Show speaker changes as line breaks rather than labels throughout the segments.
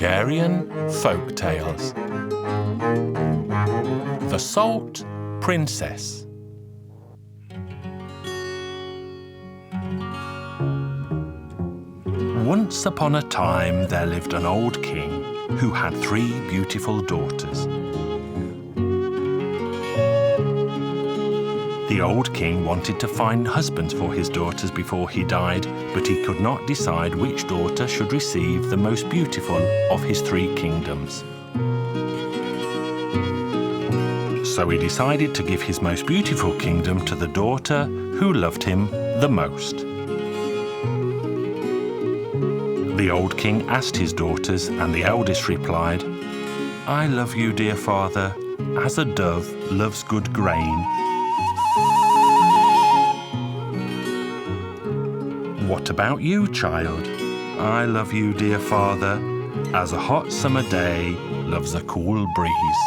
Hungarian Folk Tales. The Salt Princess. Once upon a time there lived an old king who had 3 beautiful daughters. The old king wanted to find husbands for his daughters before he died, but he could not decide which daughter should receive the most beautiful of his 3 kingdoms. So he decided to give his most beautiful kingdom to the daughter who loved him the most. The old king asked his daughters, and the eldest replied, "I love you, dear father, as a dove loves good grain." "What about you, child?" "I love you, dear father, as a hot summer day loves a cool breeze."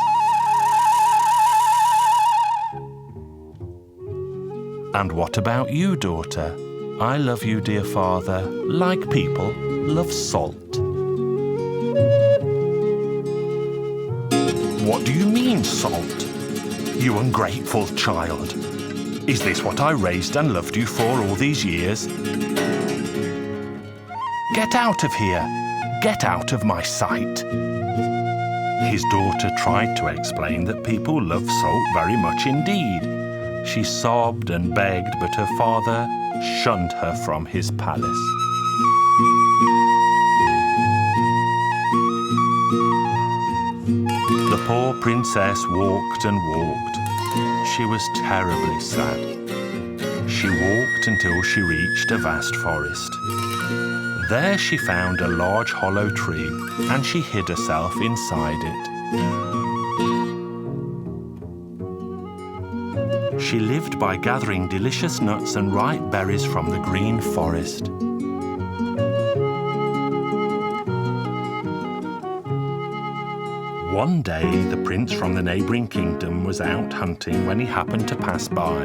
"And what about you, daughter?" "I love you, dear father, like people love salt." "What do you mean, salt? You ungrateful child. Is this what I raised and loved you for all these years? Get out of here! Get out of my sight!" His daughter tried to explain that people love salt very much indeed. She sobbed and begged, but her father shunned her from his palace. The poor princess walked and walked. She was terribly sad. She walked until she reached a vast forest. There she found a large hollow tree, and she hid herself inside it. She lived by gathering delicious nuts and ripe berries from the green forest. One day, the prince from the neighbouring kingdom was out hunting when he happened to pass by.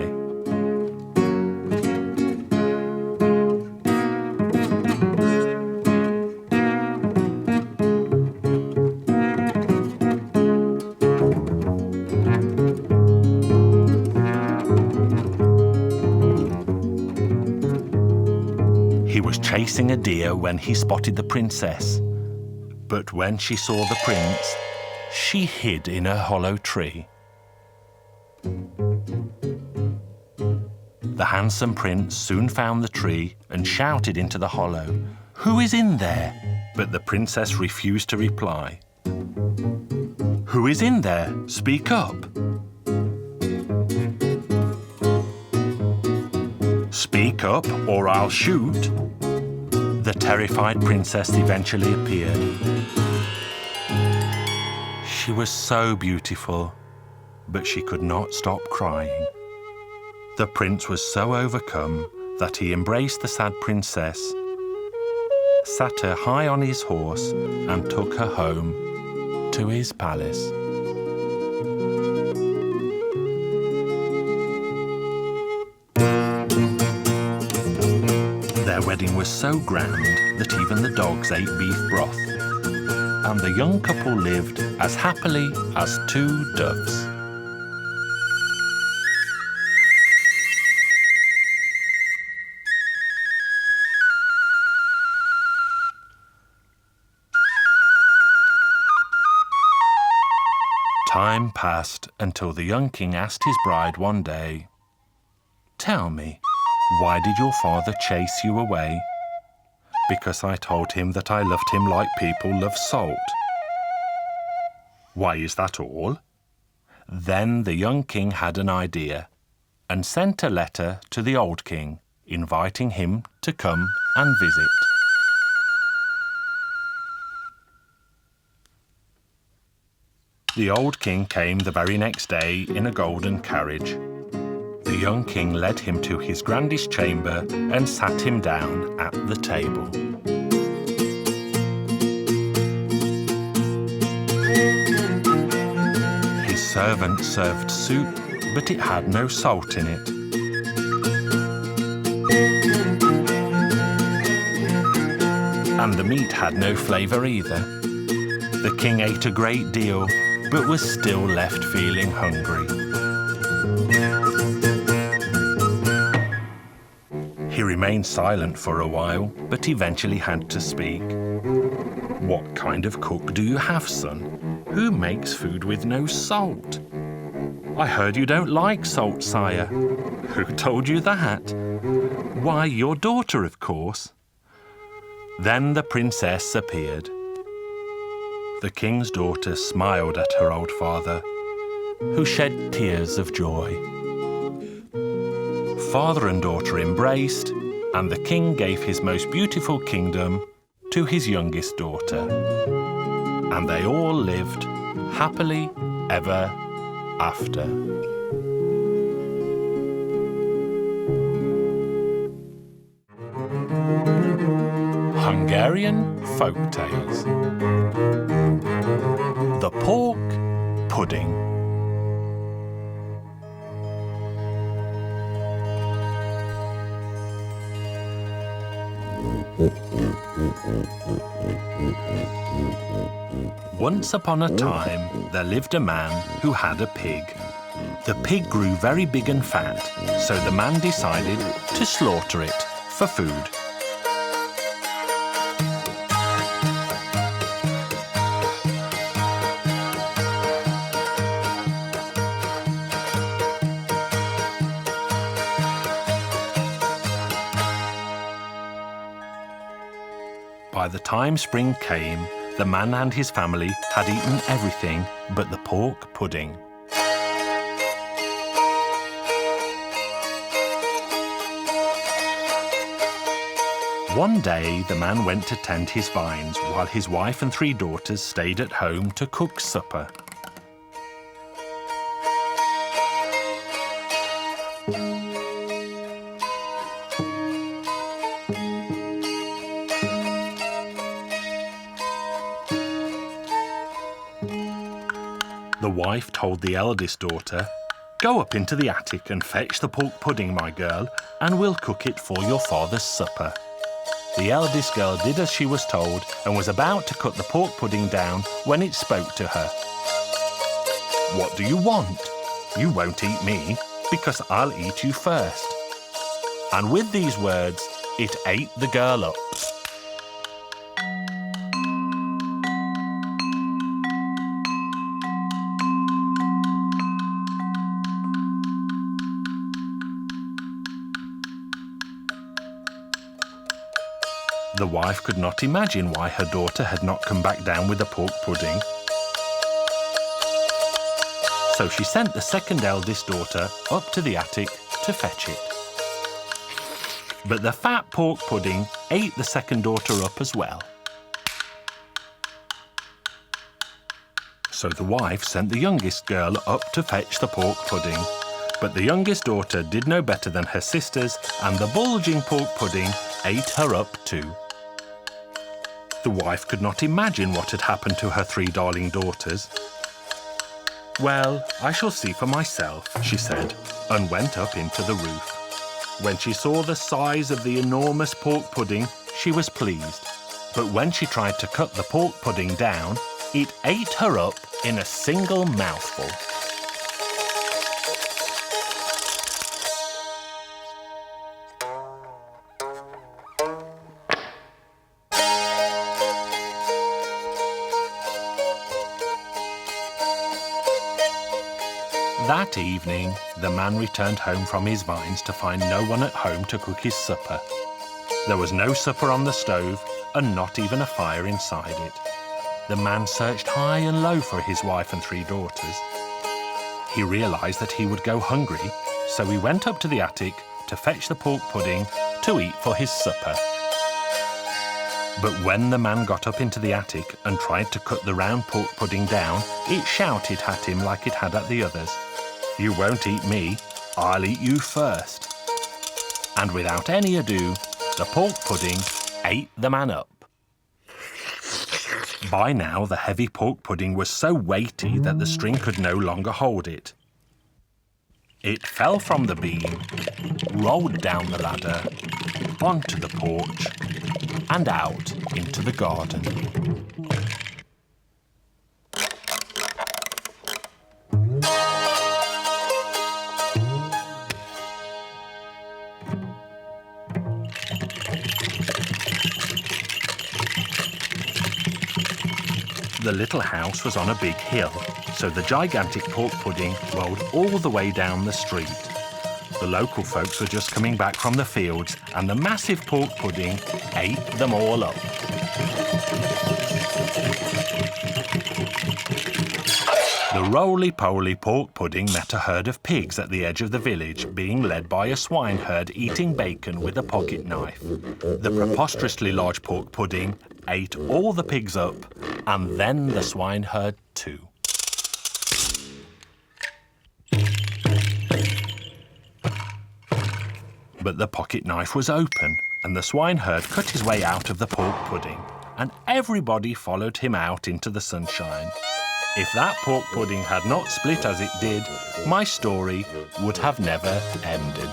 He was chasing a deer when he spotted the princess. But when she saw the prince, she hid in a hollow tree. The handsome prince soon found the tree and shouted into the hollow, "Who is in there?" But the princess refused to reply. "Who is in there? Speak up." "Speak up or I'll shoot." The terrified princess eventually appeared. She was so beautiful, but she could not stop crying. The prince was so overcome that he embraced the sad princess, sat her high on his horse, and took her home to his palace. Their wedding was so grand that even the dogs ate beef broth, and the young couple lived as happily as 2 doves. Time passed until the young king asked his bride one day, "Tell me, why did your father chase you away?" "Because I told him that I loved him like people love salt." "Why, is that all?" Then the young king had an idea and sent a letter to the old king, inviting him to come and visit. The old king came the very next day in a golden carriage. The young king led him to his grandest chamber and sat him down at the table. His servant served soup, but it had no salt in it. And the meat had no flavour either. The king ate a great deal, but was still left feeling hungry. He remained silent for a while, but eventually had to speak. "What kind of cook do you have, son? Who makes food with no salt?" "I heard you don't like salt, sire." "Who told you that?" "Why, your daughter, of course." Then the princess appeared. The king's daughter smiled at her old father, who shed tears of joy. Father and daughter embraced, and the king gave his most beautiful kingdom to his youngest daughter. And they all lived happily ever after. Hungarian Folk Tales. The Pork Pudding. Once upon a time, there lived a man who had a pig. The pig grew very big and fat, so the man decided to slaughter it for food. By the time spring came, the man and his family had eaten everything but the pork pudding. One day, the man went to tend his vines while his wife and 3 daughters stayed at home to cook supper. The wife told the eldest daughter, "Go up into the attic and fetch the pork pudding, my girl, and we'll cook it for your father's supper." The eldest girl did as she was told and was about to cut the pork pudding down when it spoke to her. "What do you want? You won't eat me, because I'll eat you first." And with these words, it ate the girl up. The wife could not imagine why her daughter had not come back down with the pork pudding. So she sent the second eldest daughter up to the attic to fetch it. But the fat pork pudding ate the second daughter up as well. So the wife sent the youngest girl up to fetch the pork pudding. But the youngest daughter did no better than her sisters, and the bulging pork pudding ate her up too. The wife could not imagine what had happened to her 3 darling daughters. "Well, I shall see for myself," she said, and went up into the roof. When she saw the size of the enormous pork pudding, she was pleased. But when she tried to cut the pork pudding down, it ate her up in a single mouthful. That evening, the man returned home from his vines to find no one at home to cook his supper. There was no supper on the stove and not even a fire inside it. The man searched high and low for his wife and 3 daughters. He realized that he would go hungry, so he went up to the attic to fetch the pork pudding to eat for his supper. But when the man got up into the attic and tried to cut the round pork pudding down, it shouted at him like it had at the others. "You won't eat me, I'll eat you first." And without any ado, the pork pudding ate the man up. By now, the heavy pork pudding was so weighty that the string could no longer hold it. It fell from the beam, rolled down the ladder, onto the porch, and out into the garden. the little house was on a big hill, so the gigantic pork pudding rolled all the way down the street. The local folks were just coming back from the fields, and the massive pork pudding ate them all up. The roly-poly pork pudding met a herd of pigs at the edge of the village, being led by a swineherd eating bacon with a pocket knife. The preposterously large pork pudding ate all the pigs up, and then the swineherd too. But the pocket knife was open, and the swineherd cut his way out of the pork pudding, and everybody followed him out into the sunshine. If that pork pudding had not split as it did, my story would have never ended.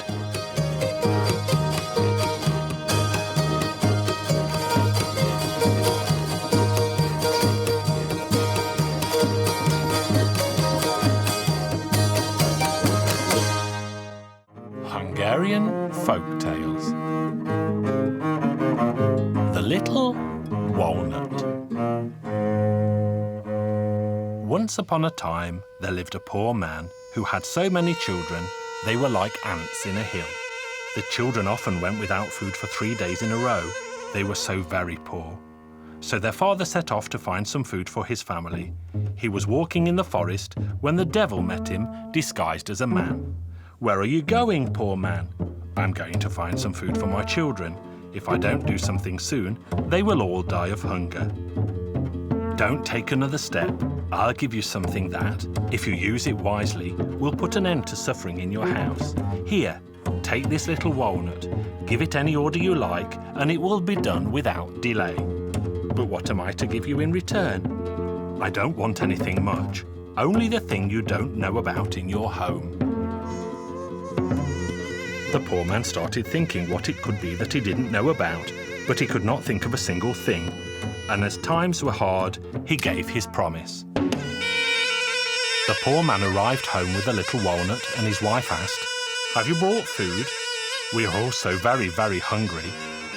Hungarian Folk Tales. The Little Walnut. Once upon a time, there lived a poor man who had so many children they were like ants in a hill. The children often went without food for 3 days in a row. They were so very poor. So their father set off to find some food for his family. He was walking in the forest when the devil met him, disguised as a man. "Where are you going, poor man?" "I'm going to find some food for my children. If I don't do something soon, they will all die of hunger." "Don't take another step. I'll give you something that, if you use it wisely, will put an end to suffering in your house. Here, take this little walnut. Give it any order you like, and it will be done without delay." "But what am I to give you in return?" "I don't want anything much. Only the thing you don't know about in your home." The poor man started thinking what it could be that he didn't know about, but he could not think of a single thing. And as times were hard, he gave his promise. The poor man arrived home with a little walnut, and his wife asked, "Have you brought food?" "We are all so very, very hungry."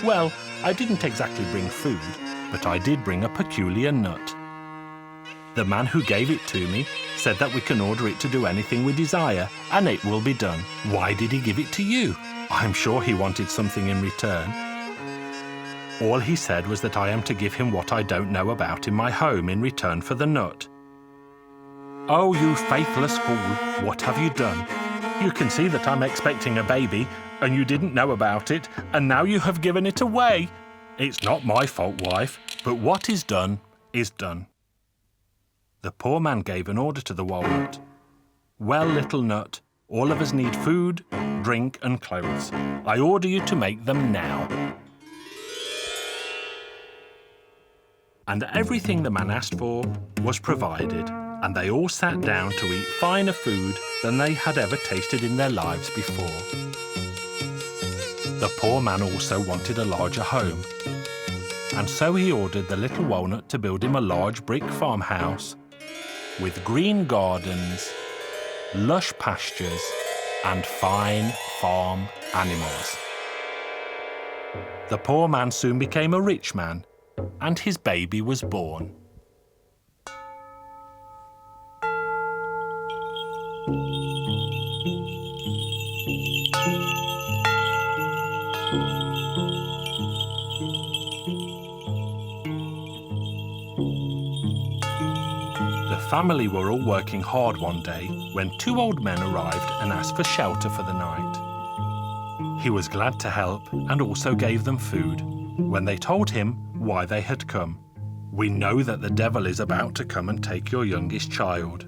"Well, I didn't exactly bring food, but I did bring a peculiar nut. The man who gave it to me said that we can order it to do anything we desire, and it will be done." "Why did he give it to you?" "I'm sure he wanted something in return." "All he said was that I am to give him what I don't know about in my home in return for the nut." "Oh, you faithless fool, what have you done? You can see that I'm expecting a baby, and you didn't know about it, and now you have given it away." "It's not my fault, wife, but what is done is done." The poor man gave an order to the walnut. "Well, little nut, all of us need food, drink, and clothes. I order you to make them now." And everything the man asked for was provided, and they all sat down to eat finer food than they had ever tasted in their lives before. The poor man also wanted a larger home, and so he ordered the little walnut to build him a large brick farmhouse with green gardens, lush pastures, and fine farm animals. The poor man soon became a rich man, and his baby was born. The family were all working hard one day when 2 old men arrived and asked for shelter for the night. He was glad to help and also gave them food. When they told him why they had come, "We know that the devil is about to come and take your youngest child.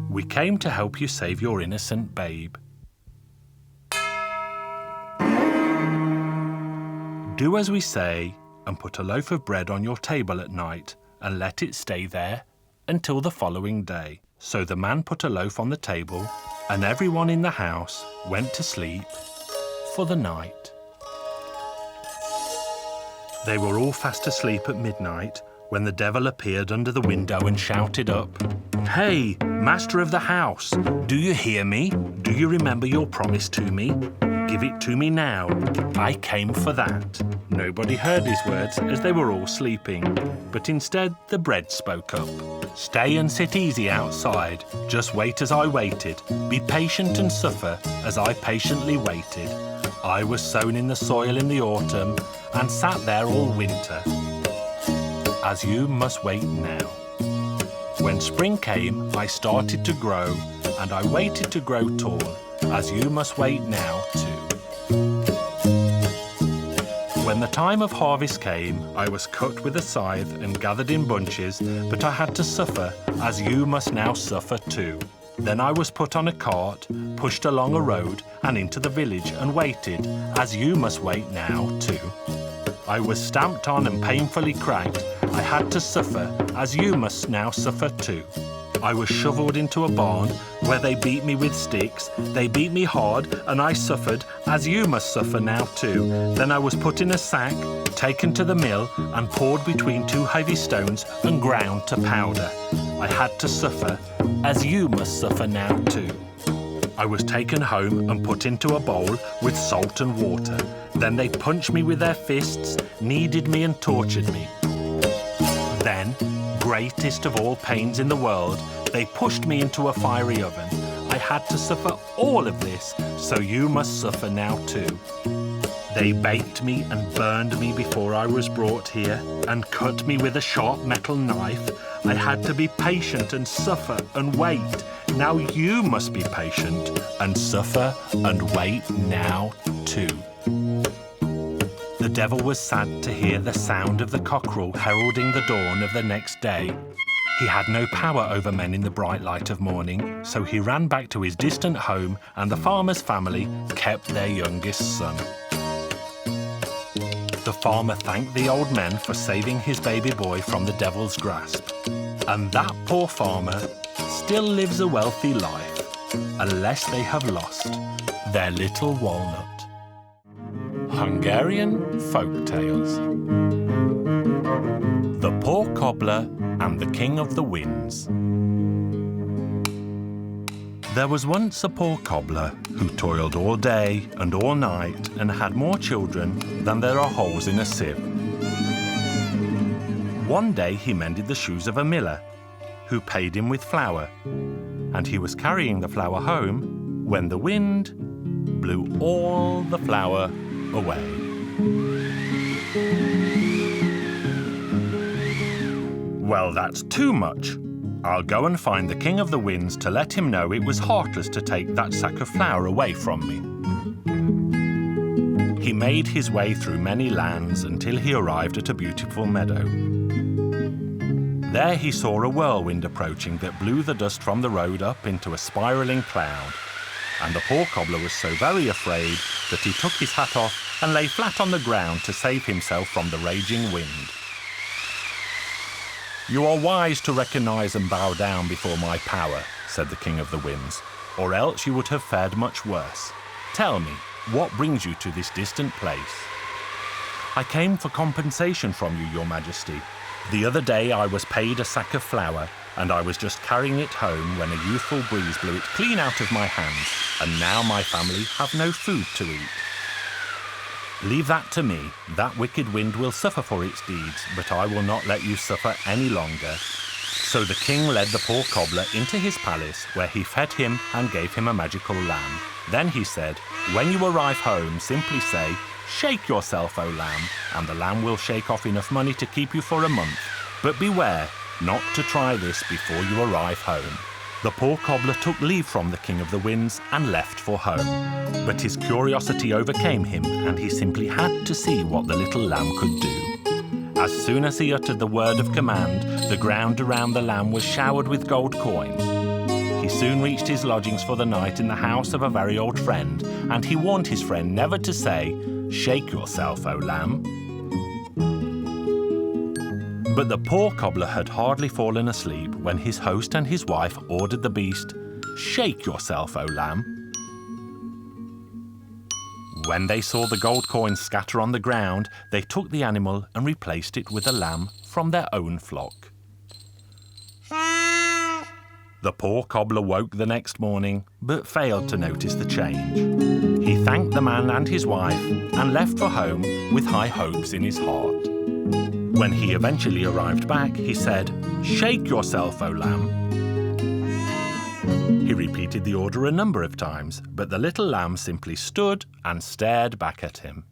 We came to help you save your innocent babe. Do as we say and put a loaf of bread on your table at night and let it stay there until the following day." So the man put a loaf on the table, and everyone in the house went to sleep for the night. They were all fast asleep at midnight when the devil appeared under the window and shouted up, "Hey, master of the house, do you hear me? Do you remember your promise to me? Give it to me now. I came for that. Nobody heard his words as they were all sleeping, but instead the bread spoke up. Stay and sit easy outside. Just wait as I waited. Be patient and suffer as I patiently waited. I was sown in the soil in the autumn and sat there all winter, as you must wait now. When spring came, I started to grow, and I waited to grow tall, as you must wait now too. When the time of harvest came, I was cut with a scythe and gathered in bunches, but I had to suffer, as you must now suffer too. Then I was put on a cart, pushed along a road, and into the village and waited, as you must wait now too. I was stamped on and painfully cracked. I had to suffer, as you must now suffer too. I was shovelled into a barn where they beat me with sticks. They beat me hard and I suffered, as you must suffer now too. Then I was put in a sack, taken to the mill and poured between two heavy stones and ground to powder. I had to suffer, as you must suffer now too. I was taken home and put into a bowl with salt and water. Then they punched me with their fists, kneaded me and tortured me. Then, greatest of all pains in the world, they pushed me into a fiery oven. I had to suffer all of this, so you must suffer now too. They baked me and burned me before I was brought here, and cut me with a sharp metal knife. I had to be patient and suffer and wait. Now you must be patient and suffer and wait now too. The devil was sad to hear the sound of the cockerel heralding the dawn of the next day. He had no power over men in the bright light of morning, so he ran back to his distant home, and the farmer's family kept their youngest son. The farmer thanked the old men for saving his baby boy from the devil's grasp. And that poor farmer still lives a wealthy life, unless they have lost their little walnut. Hungarian Folk Tales. The Poor Cobbler and the King of the Winds. There was once a poor cobbler who toiled all day and all night and had more children than there are holes in a sieve. One day he mended the shoes of a miller, who paid him with flour, and he was carrying the flour home when the wind blew all the flour away. Well, that's too much. I'll go and find the King of the Winds to let him know it was heartless to take that sack of flour away from me. He made his way through many lands until he arrived at a beautiful meadow. There he saw a whirlwind approaching that blew the dust from the road up into a spiralling cloud, and the poor cobbler was so very afraid that he took his hat off and lay flat on the ground to save himself from the raging wind. "You are wise to recognize and bow down before my power," said the King of the Winds, "or else you would have fared much worse. Tell me, what brings you to this distant place?" "I came for compensation from you, your majesty. The other day I was paid a sack of flour, and I was just carrying it home when a youthful breeze blew it clean out of my hands, and now my family have no food to eat." "Leave that to me. That wicked wind will suffer for its deeds, but I will not let you suffer any longer." So the king led the poor cobbler into his palace, where he fed him and gave him a magical lamb. Then he said, "When you arrive home, simply say, 'Shake yourself, O lamb,' and the lamb will shake off enough money to keep you for a month. But beware not to try this before you arrive home." The poor cobbler took leave from the King of the Winds and left for home. But his curiosity overcame him, and he simply had to see what the little lamb could do. As soon as he uttered the word of command, the ground around the lamb was showered with gold coins. He soon reached his lodgings for the night in the house of a very old friend, and he warned his friend never to say, "Shake yourself, O lamb." But the poor cobbler had hardly fallen asleep when his host and his wife ordered the beast, "Shake yourself, O lamb." When they saw the gold coins scatter on the ground, they took the animal and replaced it with a lamb from their own flock. The poor cobbler woke the next morning, but failed to notice the change. He thanked thanked the man and his wife and left for home with high hopes in his heart. When he eventually arrived back, he said, "Shake yourself, O lamb." He repeated the order a number of times, but the little lamb simply stood and stared back at him.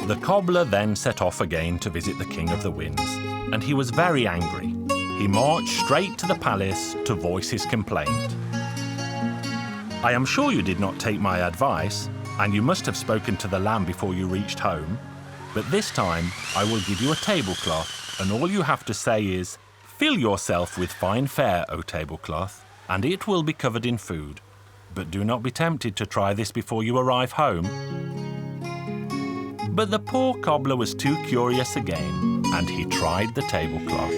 The cobbler then set off again to visit the King of the Winds, and he was very angry. He marched straight to the palace to voice his complaint. "I am sure you did not take my advice, and you must have spoken to the lamb before you reached home. But this time I will give you a tablecloth, and all you have to say is, 'Fill yourself with fine fare, O tablecloth,' and it will be covered in food. But do not be tempted to try this before you arrive home." But the poor cobbler was too curious again, and he tried the tablecloth.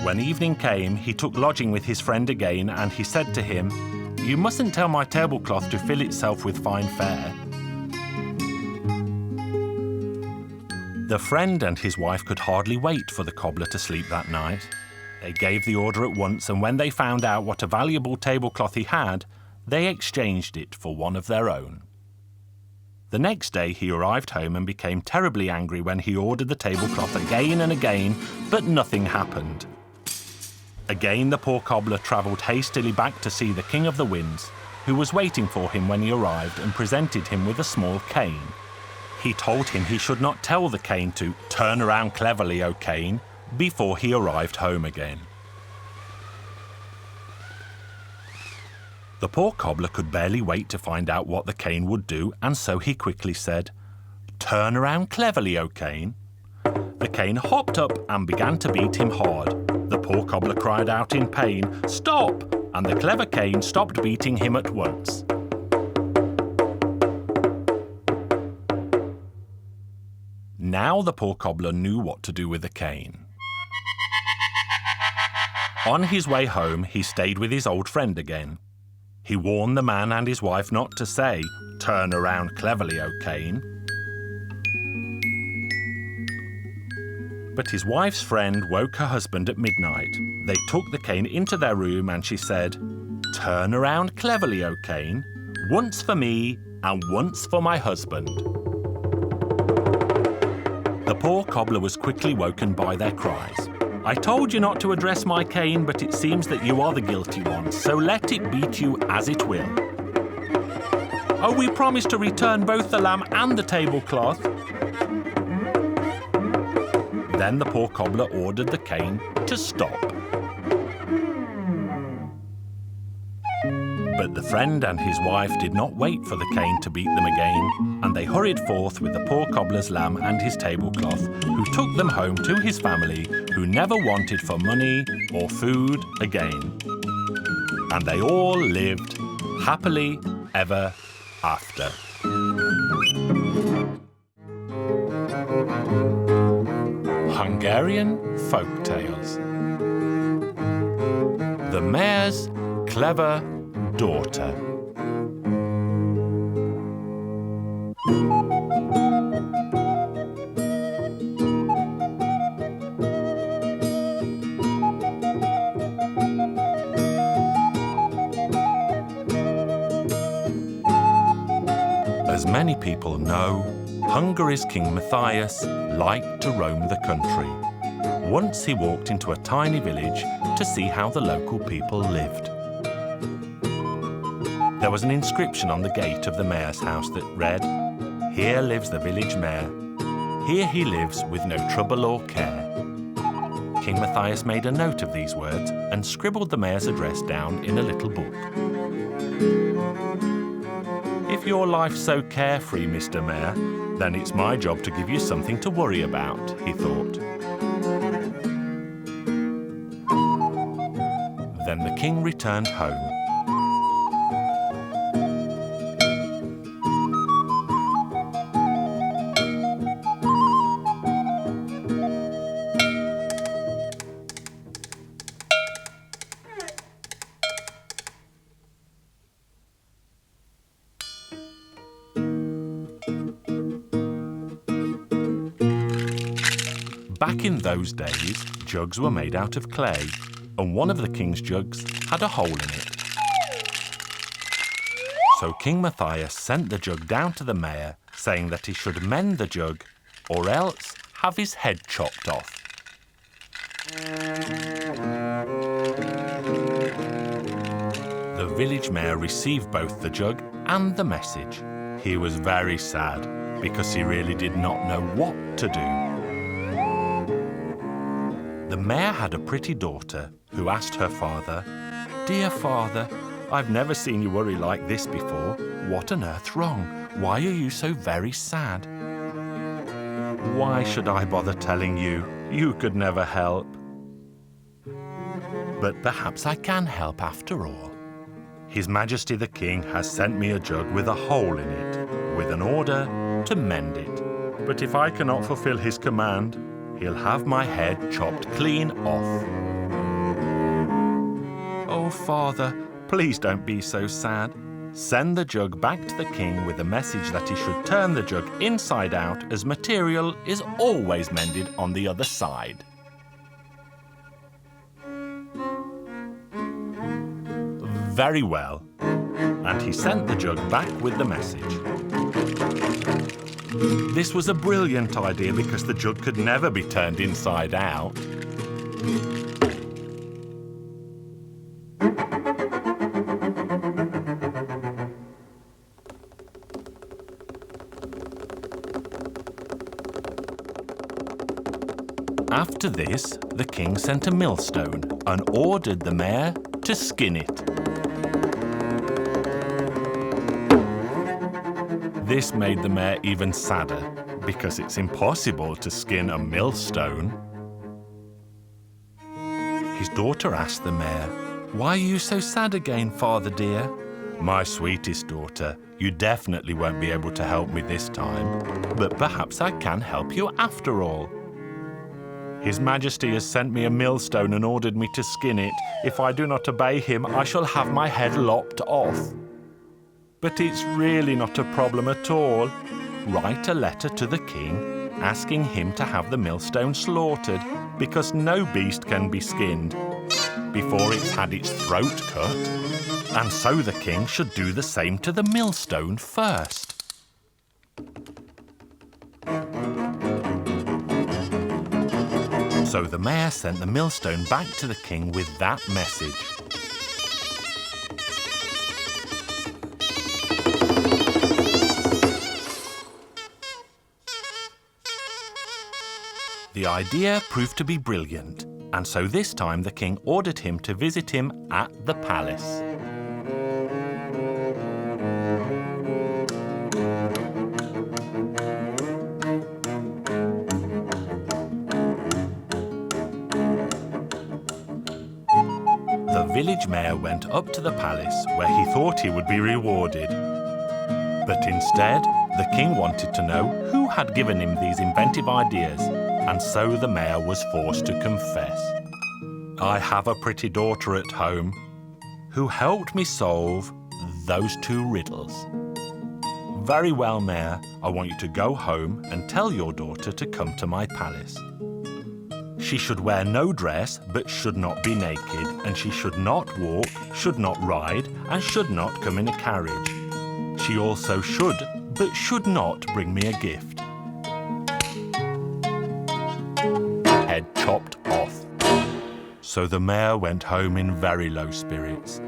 When evening came, he took lodging with his friend again, and he said to him, "You mustn't tell my tablecloth to fill itself with fine fare." The friend and his wife could hardly wait for the cobbler to sleep that night. They gave the order at once, and when they found out what a valuable tablecloth he had, they exchanged it for one of their own. The next day he arrived home and became terribly angry when he ordered the tablecloth again and again, but nothing happened. Again the poor cobbler travelled hastily back to see the King of the Winds, who was waiting for him when he arrived, and presented him with a small cane. He told him he should not tell the cane to "Turn around cleverly, O cane," before he arrived home again. The poor cobbler could barely wait to find out what the cane would do, and so he quickly said, "Turn around cleverly, O cane." The cane hopped up and began to beat him hard. The poor cobbler cried out in pain, "Stop!" and the clever cane stopped beating him at once. Now the poor cobbler knew what to do with the cane. On his way home, he stayed with his old friend again. He warned the man and his wife not to say, "Turn around cleverly, O cane." But his wife's friend woke her husband at midnight. They took the cane into their room and she said, "Turn around cleverly, O cane, once for me and once for my husband." The poor cobbler was quickly woken by their cries. "I told you not to address my cane, but it seems that you are the guilty one, so let it beat you as it will." "Oh, we promise to return both the lamb and the tablecloth." Then the poor cobbler ordered the cane to stop. But the friend and his wife did not wait for the cane to beat them again, and they hurried forth with the poor cobbler's lamb and his tablecloth, who took them home to his family, who never wanted for money or food again. And they all lived happily ever after. Hungarian Folk Tales. The Mayor's Clever Daughter. As many people know, Hungary's King Matthias liked to roam the country. Once he walked into a tiny village to see how the local people lived. There was an inscription on the gate of the mayor's house that read, "Here lives the village mayor. Here he lives with no trouble or care." King Matthias made a note of these words and scribbled the mayor's address down in a little book. "If your life's so carefree, Mr. Mayor, then it's my job to give you something to worry about," he thought. Then the king returned home. Back in those days, jugs were made out of clay, and one of the king's jugs had a hole in it. So King Matthias sent the jug down to the mayor, saying that he should mend the jug, or else have his head chopped off. The village mayor received both the jug and the message. He was very sad because he really did not know what to do. The mayor had a pretty daughter who asked her father, "Dear father, I've never seen you worry like this before. What on earth's wrong? Why are you so very sad?" "Why should I bother telling you? You could never help." "But perhaps I can help after all. His Majesty the King has sent me a jug with a hole in it, with an order to mend it. But if I cannot fulfill his command, he'll have my head chopped clean off." "Oh, father, please don't be so sad. Send the jug back to the king with a message that he should turn the jug inside out, as material is always mended on the other side." Very well. And he sent the jug back with the message. This was a brilliant idea because the jug could never be turned inside out. After this, the king sent a millstone and ordered the mayor to skin it. This made the mayor even sadder, because it's impossible to skin a millstone. His daughter asked the mayor, "Why are you so sad again, father dear?" "My sweetest daughter, you definitely won't be able to help me this time, but perhaps I can help you after all. His Majesty has sent me a millstone and ordered me to skin it. If I do not obey him, I shall have my head lopped off. But it's really not a problem at all. Write a letter to the king, asking him to have the millstone slaughtered, because no beast can be skinned before it's had its throat cut, and so the king should do the same to the millstone first." So the mayor sent the millstone back to the king with that message. The idea proved to be brilliant, and so this time the king ordered him to visit him at the palace. The village mayor went up to the palace where he thought he would be rewarded. But instead, the king wanted to know who had given him these inventive ideas, and so the mayor was forced to confess. "I have a pretty daughter at home who helped me solve those two riddles." "Very well, Mayor. I want you to go home and tell your daughter to come to my palace. She should wear no dress, but should not be naked, and she should not walk, should not ride, and should not come in a carriage. She also should, but should not bring me a gift." Head chopped off. So the mayor went home in very low spirits.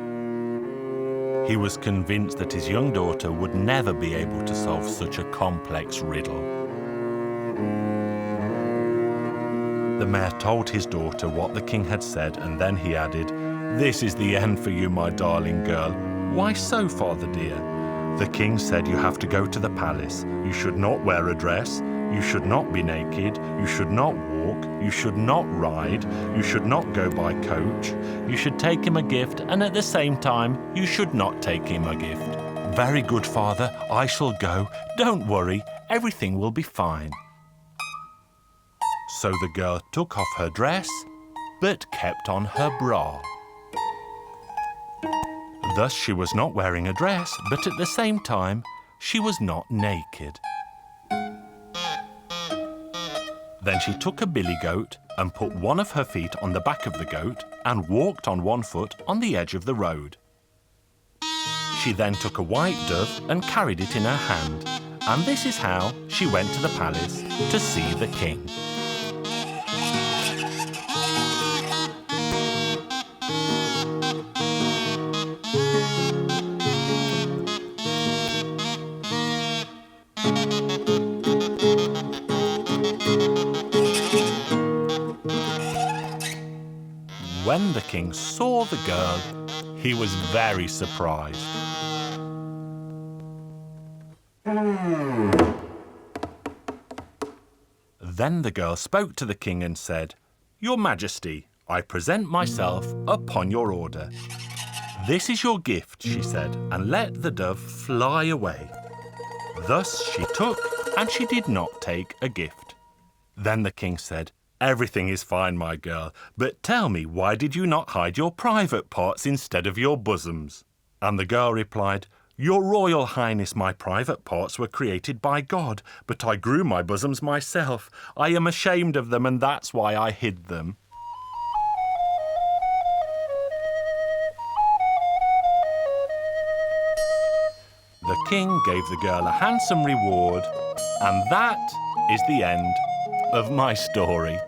He was convinced that his young daughter would never be able to solve such a complex riddle. The mayor told his daughter what the king had said, and then he added, "This is the end for you, my darling girl." "Why so, father dear?" "The king said you have to go to the palace. You should not wear a dress. You should not be naked. You should not walk. You should not ride. You should not go by coach. You should take him a gift, and at the same time, you should not take him a gift." "Very good, father. I shall go. Don't worry. Everything will be fine." So the girl took off her dress, but kept on her bra. Thus she was not wearing a dress, but at the same time, she was not naked. Then she took a billy goat and put one of her feet on the back of the goat and walked on one foot on the edge of the road. She then took a white dove and carried it in her hand, and this is how she went to the palace to see the king. When the king saw the girl, he was very surprised. Then the girl spoke to the king and said, "Your Majesty, I present myself upon your order." "This is your gift," she said, and let the dove fly away. Thus she took, and she did not take a gift. Then the king said, "Everything is fine, my girl, but tell me, why did you not hide your private parts instead of your bosoms?" And the girl replied, "Your Royal Highness, my private parts were created by God, but I grew my bosoms myself. I am ashamed of them, and that's why I hid them." The king gave the girl a handsome reward, and that is the end of my story.